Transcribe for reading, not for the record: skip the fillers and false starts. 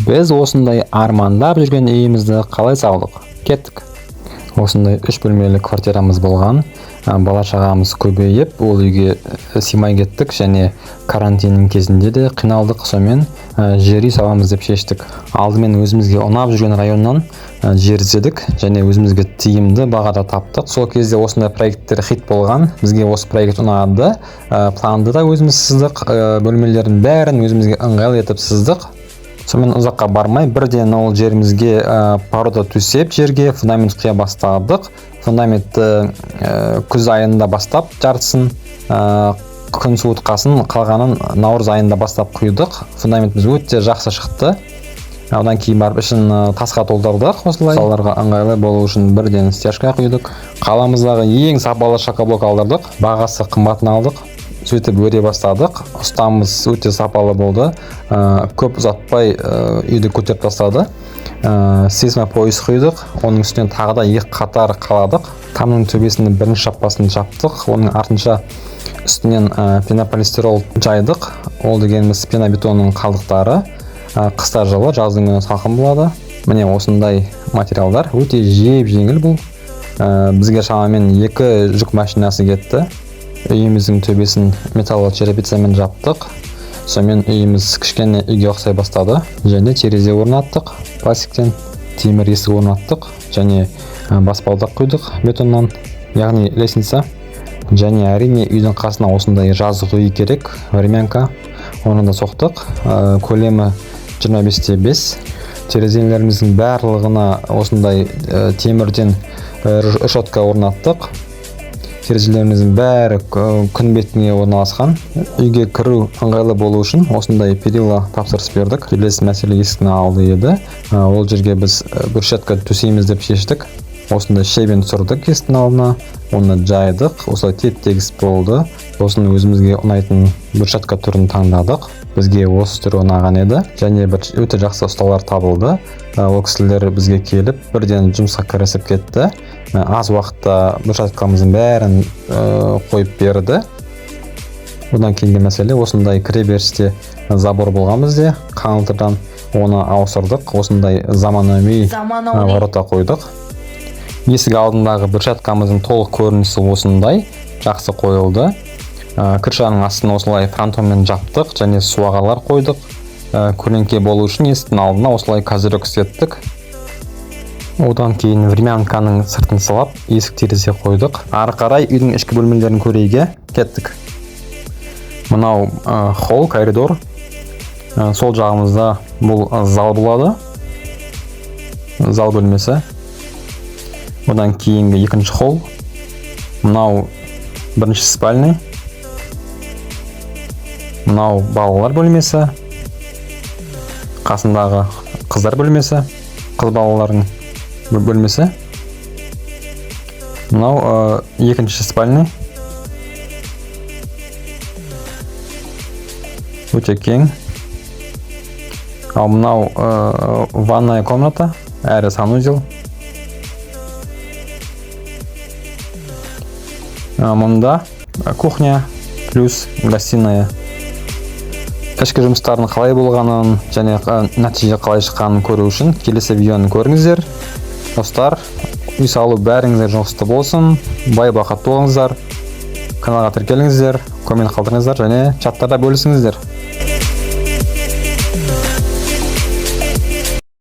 Біз осындай армандап жүрген үйімізді қалай салдық? Кеттік. Осындай 3 бөлмелі квартирамыз болған. Бала шағамыз көбейіп, ол үйге сыймай кеттік және карантиннің кезінде де қиналдық. Сонымен жер үй саламыз деп шештік. Алдымен өзімізге ұнап жүрген районнан жер іздедік және өзімізге тиімді бағада таптық. Сол кезде осындай проекттер хит болған. Бізге осы проект ұнады. Планды да өзіміз сыздық, бөлмелердің бәрін өзімізге ыңғайлы етіп сыздық. Сонымен ұзаққа бармай, бірден ол жерімізге порода төсеп, жерге фундамент құя бастадық. Фундаментті күз айында бастап жартысын, күн суытқасын қалғанын наурыз айында бастап құйдық. Фундаментіміз өте жақсы шықты. Одан кейін барып ішін тасқа толтырдық. Осылай салаларға ыңғайлы болу үшін бірден стяжка құйдық. Қаламыздағы ең сапалы шокоблок алдырдық. Бағасы қымбатын алдық. Сөйтіп өре бастадық. Ұстамыз өте сапалы болды. Көп ұзатпай үйді көтеріп тастады. Сейсмопояс құйдық. Оның үстінен тағы да 2 қатар қаладық. Тамның төбесінің бірінші шаппасын жаптық. Оның артынша үстінен пенополистирол жайдық. Ол дегеніміз пенобетонның қалдықтары. Қыста жылы, жаздың күні салқын болады. Міне осындай материалдар өте жеңіл бұл. Бізге шамамен 2 жүк машинасы кетті. Үйіміздің төбесін металл черепицамен жаптық. Сонымен үйіміз кішкене үйге ұқсай бастады. Және терезе орнаттық. Пластиктен темір есік орнаттық. Және баспалдақ құйдық бетоннан, яғни лестница. Және әрине үйдің қасына осындай жазық үй керек, времянка. Оны да соқтық. Көлемі 25-5. Терезелеріміздің барлығына осындай темірден решетка орнаттық. Терезелеріміздің бәрі күн бетіне орналасқан. Үйге кіру ыңғайлы болу үшін осындай перила тапсырыс бердік. Келесі мәселе есіктің алды еді. Ол жерге біз брусчатка төсейміз деп шештік. Осындай шебен түсірдік есіктің алдына. Оны жайдық. Осылай теп-тегіс болды. Сосын өзімізге ұнайтын брусчатка түрін таңдадық. Бізге осы түрі ұнаған еді. Және бір өте жақсы ұсталар табылды. Ол кісілер бізге келіп, бірден жұмысқа кірісіп кетті. Аз уақытта брусчаткамыздың бәрін қойып берді. Одан кейінгі мәселе, осындай кіреберісте забор болған бізде. Қаңылтырдан оны ауыстырдық. Осындай заманауи ворота қойдық. Есік алдындағы брусчаткамыздың толық көрінісі осындай жақсы қойылды. Кіршаның астына осылай фронтонмен жаптық және суағалар қойдық. Көлеңке болу үшін есіктің алдына осылай козырек істеттік. Одан кейін времянканың сыртын сылап, есік терезе қойдық. Ары қарай үйдің ішкі бөлмелерін көруге кеттік. Мынау холл, коридор. Сол жағымызда бұл зал болады. Зал бөлмесі. Одан кейінгі екінші холл. Мынау бірінші спальный. Мынау балалар бөлмесі. Қасындағы қыздар бөлмесі. Қыз балалардың бөлмесі. Мынау екінші спальный. Өте кең. Ал мынау ванная комната, әрі санузел. Мұнда кухня плюс гостиная. Ішкі жұмыстардың қалай болғанын және нәтиже қалай шыққанын көру үшін келесі видеоны көріңіздер. Достар, үй салу бәріңіздер жұмысты болсын. Бай бақытты болыңыздар. Каналға тіркеліңіздер, коммент қалдырыңыздар және чаттарда бөлісіңіздер.